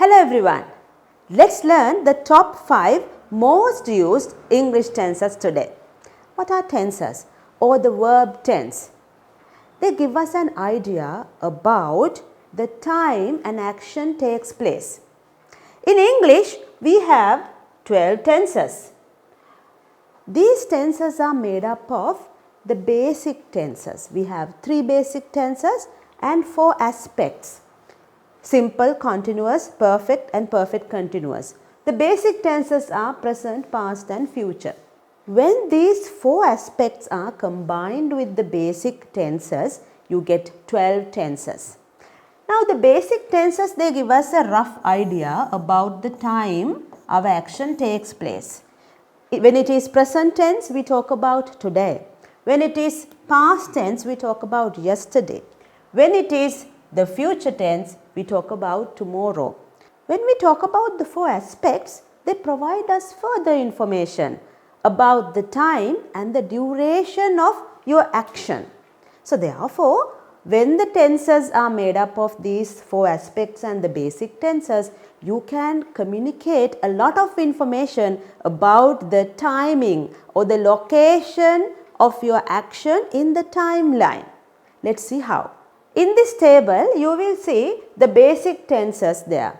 Hello everyone. Let's learn the top 5 most used English tenses today. What are tenses or the verb tense? They give us an idea about the time an action takes place. In English, we have 12 tenses. These tenses are made up of the basic tenses. We have 3 basic tenses and 4 aspects. Simple, continuous, perfect and perfect continuous. The basic tenses are present, past and future. When these 4 aspects are combined with the basic tenses, you get 12 tenses. Now the basic tenses, they give us a rough idea about the time our action takes place. When it is present tense, we talk about today. When it is past tense, we talk about yesterday. When it is the future tense, we talk about tomorrow. When we talk about the 4 aspects, they provide us further information about the time and the duration of your action. So therefore, when the tenses are made up of these 4 aspects and the basic tenses, you can communicate a lot of information about the timing or the location of your action in the timeline. Let's see how. In this table, you will see the basic tenses there,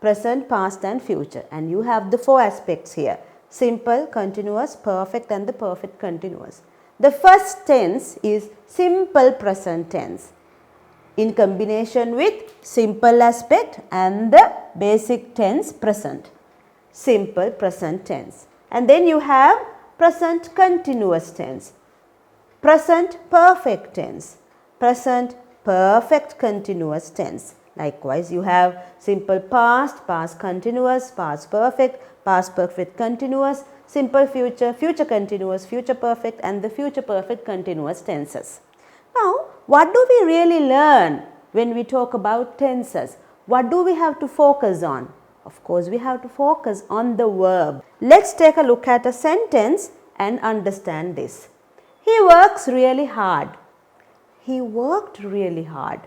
present, past and future, and you have the 4 aspects here, simple, continuous, perfect and the perfect continuous. The first tense is simple present tense in combination with simple aspect and the basic tense present, simple present tense. And then you have present continuous tense, present perfect tense, present perfect continuous tense. Likewise, you have simple past, past continuous, past perfect continuous, simple future, future continuous, future perfect and the future perfect continuous tenses. Now, what do we really learn when we talk about tenses? What do we have to focus on? Of course, we have to focus on the verb. Let's take a look at a sentence and understand this. He works really hard. He worked really hard.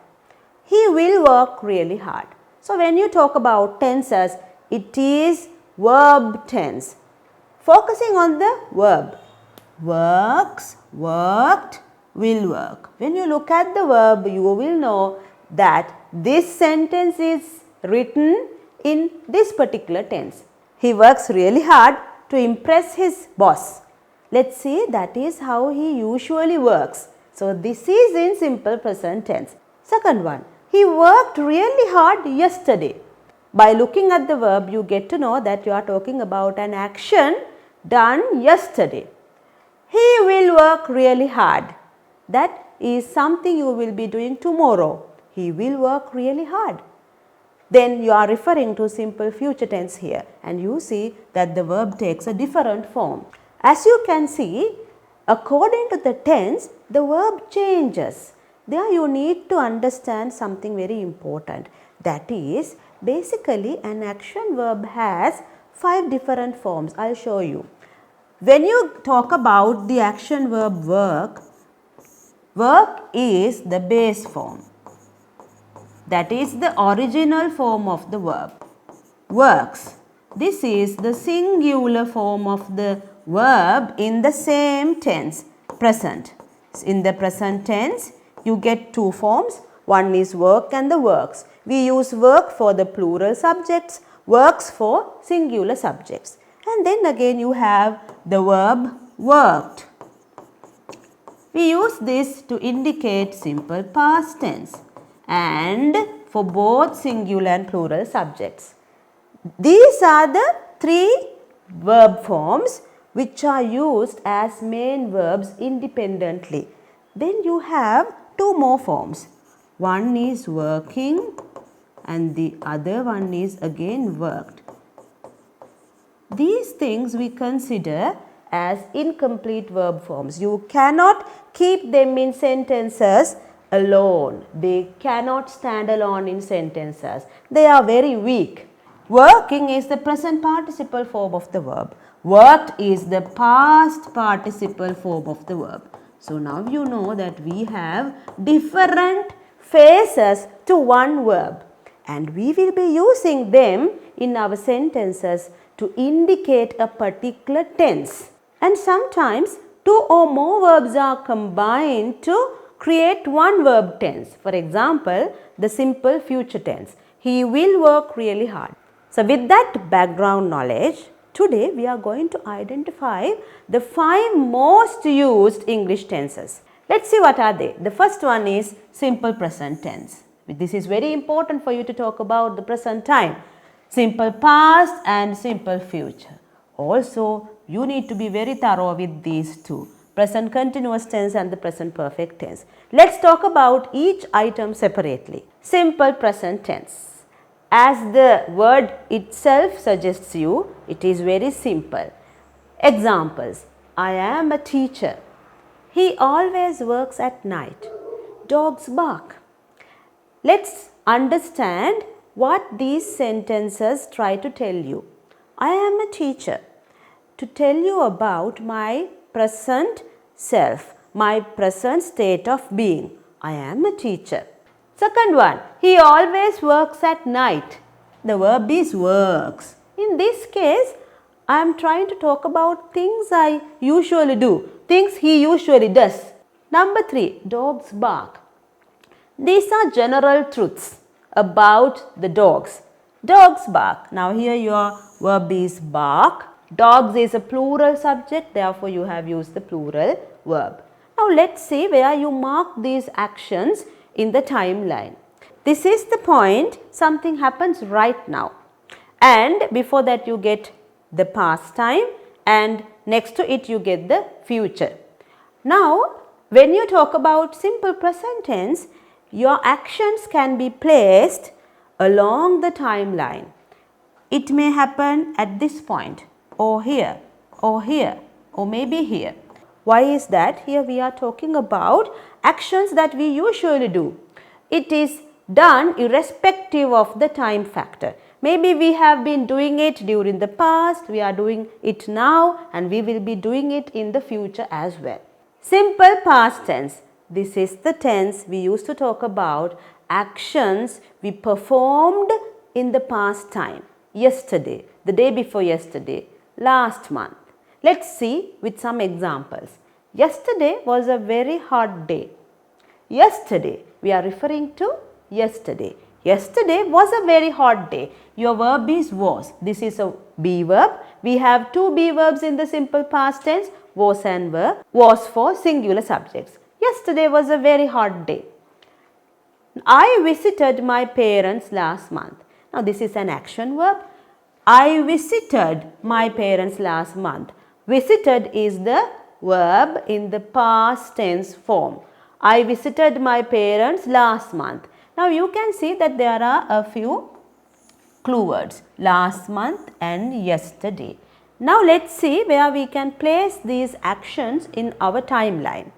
He will work really hard. So when you talk about tenses, it is verb tense. Focusing on the verb. Works, worked, will work. When you look at the verb, you will know that this sentence is written in this particular tense. He works really hard to impress his boss. Let's see, that is how he usually works. So this is in simple present tense. Second one, he worked really hard yesterday. By looking at the verb, you get to know that you are talking about an action done yesterday. He will work really hard. That is something you will be doing tomorrow. He will work really hard. Then you are referring to simple future tense here, and you see that the verb takes a different form. As you can see, according to the tense, the verb changes. There you need to understand something very important. That is, basically an action verb has 5 different forms. I will show you. When you talk about the action verb work, work is the base form. That is the original form of the verb. Works. This is the singular form of the verb in the same tense, present. In the present tense, you get 2 forms. One is work and the works. We use work for the plural subjects, works for singular subjects. And then again you have the verb worked. We use this to indicate simple past tense and for both singular and plural subjects. These are the 3 verb forms which are used as main verbs independently. Then you have 2 more forms. One is working and the other one is again worked. These things we consider as incomplete verb forms. You cannot keep them in sentences alone. They cannot stand alone in sentences. They are very weak. Working is the present participle form of the verb. Worked is the past participle form of the verb. So now you know that we have different phases to one verb. and we will be using them in our sentences to indicate a particular tense. And sometimes two or more verbs are combined to create one verb tense. For example, the simple future tense. He will work really hard. So with that background knowledge, today we are going to identify the 5 most used English tenses. Let's see what are they. The first one is simple present tense. This is very important for you to talk about the present time. Simple past and simple future. Also, you need to be very thorough with these two. Present continuous tense and the present perfect tense. Let's talk about each item separately. Simple present tense. As the word itself suggests you, it is very simple. Examples. I am a teacher. He always works at night. Dogs bark. Let's understand what these sentences try to tell you. I am a teacher. To tell you about my present self, my present state of being. I am a teacher. Second one, he always works at night. The verb is works. In this case, I am trying to talk about things I usually do, things he usually does. Number 3, dogs bark. These are general truths about the dogs. Dogs bark. Now here your verb is bark. Dogs is a plural subject, therefore you have used the plural verb. Now let's see where you mark these actions in the timeline. This is the point something happens right now, and before that you get the past time, and next to it you get the future. Now when you talk about simple present tense, your actions can be placed along the timeline. It may happen at this point, or here, or here, or maybe here. Why is that? Here we are talking about actions that we usually do. It is done irrespective of the time factor. Maybe we have been doing it during the past, we are doing it now, and we will be doing it in the future as well. Simple past tense. This is the tense we used to talk about actions we performed in the past time. Yesterday, the day before yesterday, last month. Let's see with some examples. Yesterday was a very hot day. Yesterday, we are referring to yesterday. Yesterday was a very hot day. Your verb is was. This is a be verb. We have 2 be verbs in the simple past tense, was and were. Was for singular subjects. Yesterday was a very hot day. I visited my parents last month. Now this is an action verb. I visited my parents last month. Visited is the verb in the past tense form. I visited my parents last month. Now you can see that there are a few clue words, last month and yesterday. Now let's see where we can place these actions in our timeline.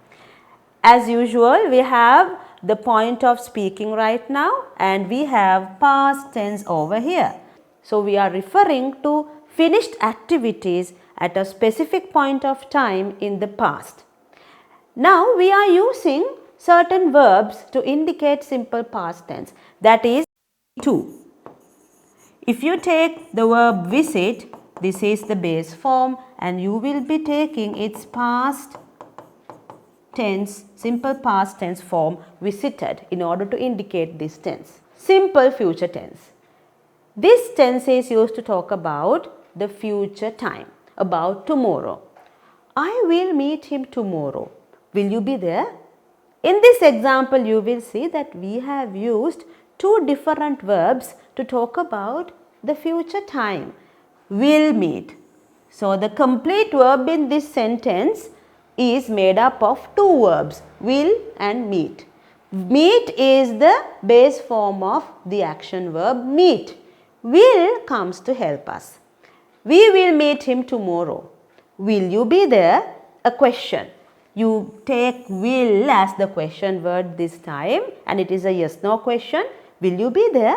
As usual, we have the point of speaking right now, and we have past tense over here. So we are referring to finished activities at a specific point of time in the past. Now we are using certain verbs to indicate simple past tense, that is to. If you take the verb visit, this is the base form, and you will be taking its past tense, simple past tense form visited in order to indicate this tense. Simple future tense. This tense is used to talk about the future time, about tomorrow. I will meet him tomorrow. Will you be there? In this example, you will see that we have used 2 different verbs to talk about the future time. Will meet. So the complete verb in this sentence is made up of 2 verbs, will and meet. Meet is the base form of the action verb meet. Will comes to help us. We will meet him tomorrow. Will you be there? A question. You take will as the question word this time, and it is a yes/no question. Will you be there?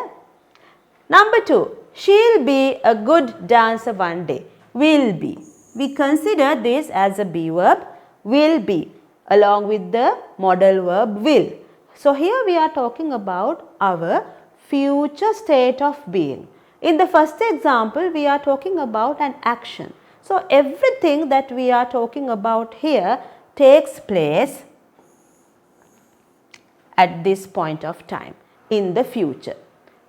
Number 2. She'll be a good dancer one day. Will be. We consider this as a be verb. Will be along with the modal verb will. So here we are talking about our future state of being. In the first example, we are talking about an action. So, everything that we are talking about here takes place at this point of time in the future.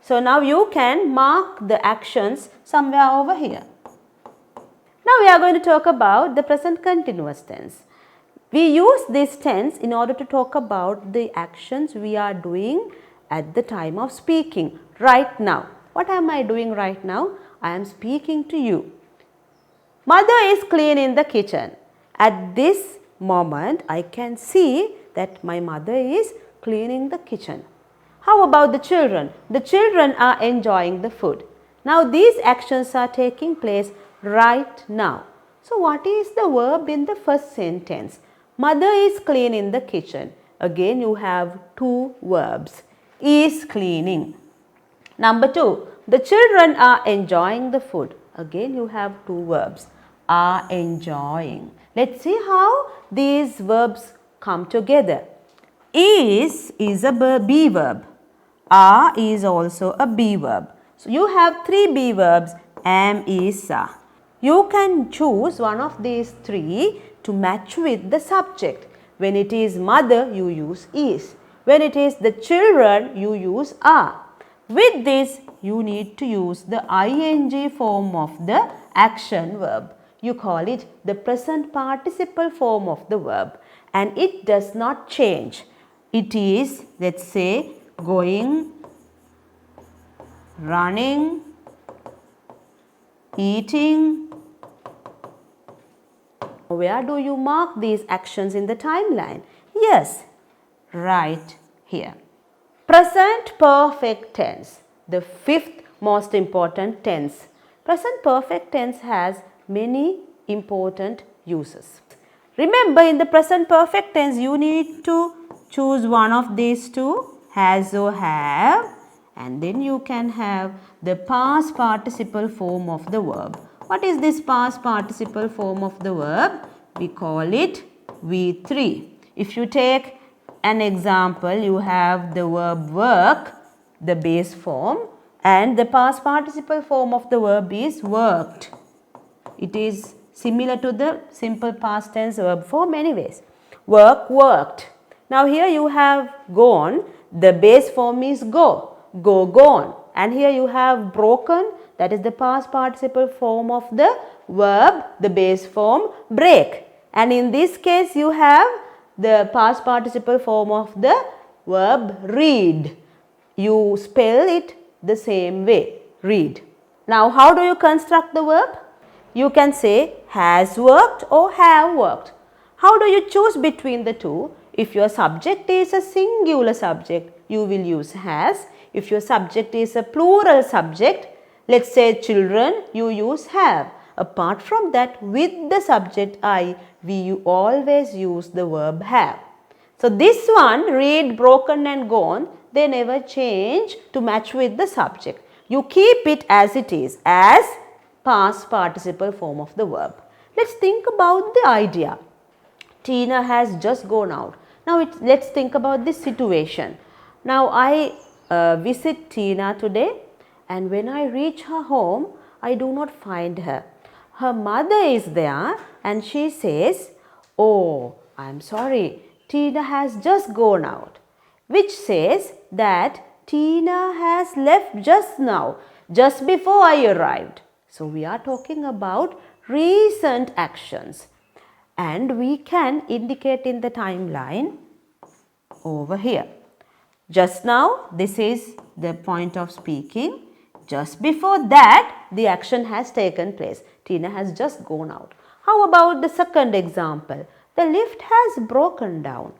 So, now you can mark the actions somewhere over here. Now, we are going to talk about the present continuous tense. We use this tense in order to talk about the actions we are doing at the time of speaking right now. What am I doing right now? I am speaking to you. Mother is cleaning the kitchen. At this moment, I can see that my mother is cleaning the kitchen. How about the children? The children are enjoying the food. Now, these actions are taking place right now. So, what is the verb in the first sentence? Mother is cleaning the kitchen. Again, you have two verbs. Is cleaning. Number 2, the children are enjoying the food. Again, you have two verbs. Are enjoying. Let's see how these verbs come together. Is a be verb. Are is also a be verb. So, you have three be verbs, am, is, are. You can choose one of these three to match with the subject. When it is mother, you use is. When it is the children, you use are. With this, you need to use the ing form of the action verb. You call it the present participle form of the verb, and it does not change. It is, let's say, going, running, eating. Where do you mark these actions in the timeline? Yes, right here. Present perfect tense, the fifth most important tense. Present perfect tense has many important uses. Remember, in the present perfect tense, you need to choose one of these two, has or have, and then you can have the past participle form of the verb. What is this past participle form of the verb? We call it V3. If you take an example, you have the verb work, the base form, and the past participle form of the verb is worked. It is similar to the simple past tense verb form anyways. Work, worked. Now here you have gone, the base form is go, go, gone. And here you have broken, that is the past participle form of the verb, the base form break. And in this case you have the past participle form of the verb read. You spell it the same way, read. Now how do you construct the verb? You can say has worked or have worked. How do you choose between the two? If your subject is a singular subject, you will use has. If your subject is a plural subject, let's say children, you use have. Apart from that, with the subject I, we always use the verb have. So this one, read, broken and gone, they never change to match with the subject. You keep it as it is, as past participle form of the verb. Let's think about the idea. Tina has just gone out. Now let's think about this situation. Now I visit Tina today, and when I reach her home, I do not find her. Her mother is there and she says, "Oh, I am sorry, Tina has just gone out," which says that Tina has left just now, just before I arrived. So we are talking about recent actions, and we can indicate in the timeline over here. Just now, this is the point of speaking. Just before that, the action has taken place. Tina has just gone out. How about the second example? The lift has broken down.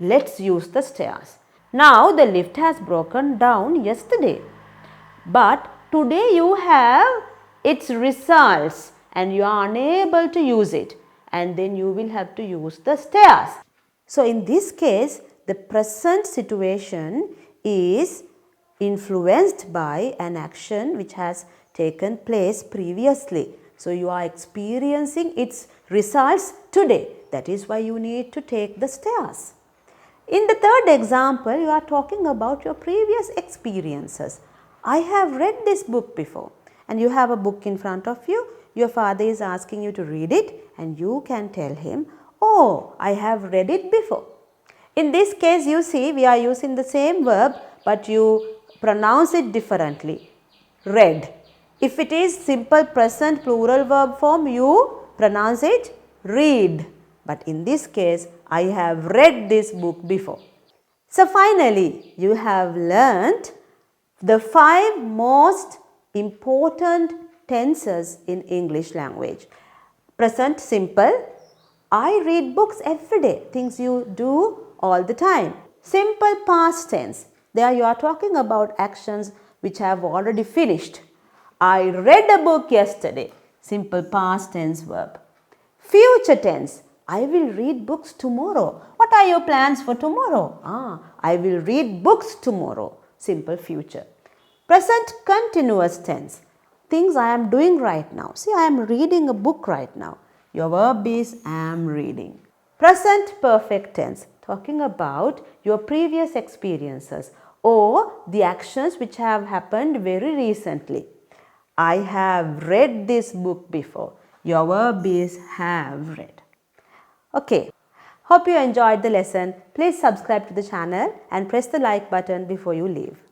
Let's use the stairs. Now, the lift has broken down yesterday, but today you have its results and you are unable to use it, and then you will have to use the stairs. So, in this case, the present situation is influenced by an action which has taken place previously. So, you are experiencing its results today. That is why you need to take the stairs. In the third example, you are talking about your previous experiences. I have read this book before, and you have a book in front of you. Your father is asking you to read it, and you can tell him, oh, I have read it before. In this case, you see, we are using the same verb, but you pronounce it differently. Read. If it is simple present plural verb form, you pronounce it read. But in this case, I have read this book before. So finally, you have learnt the 5 most important tenses in English language. Present simple, I read books every day, things you do all the time. Simple past tense, there you are talking about actions which have already finished. I read a book yesterday, simple past tense verb. Future tense, I will read books tomorrow. What are your plans for tomorrow? I will read books tomorrow, simple future. Present continuous tense, things I am doing right now. See, I am reading a book right now. Your verb is am reading. Present perfect tense, talking about your previous experiences or the actions which have happened very recently. I have read this book before. Your verb is have read. Okay, hope you enjoyed the lesson. Please subscribe to the channel and press the like button before you leave.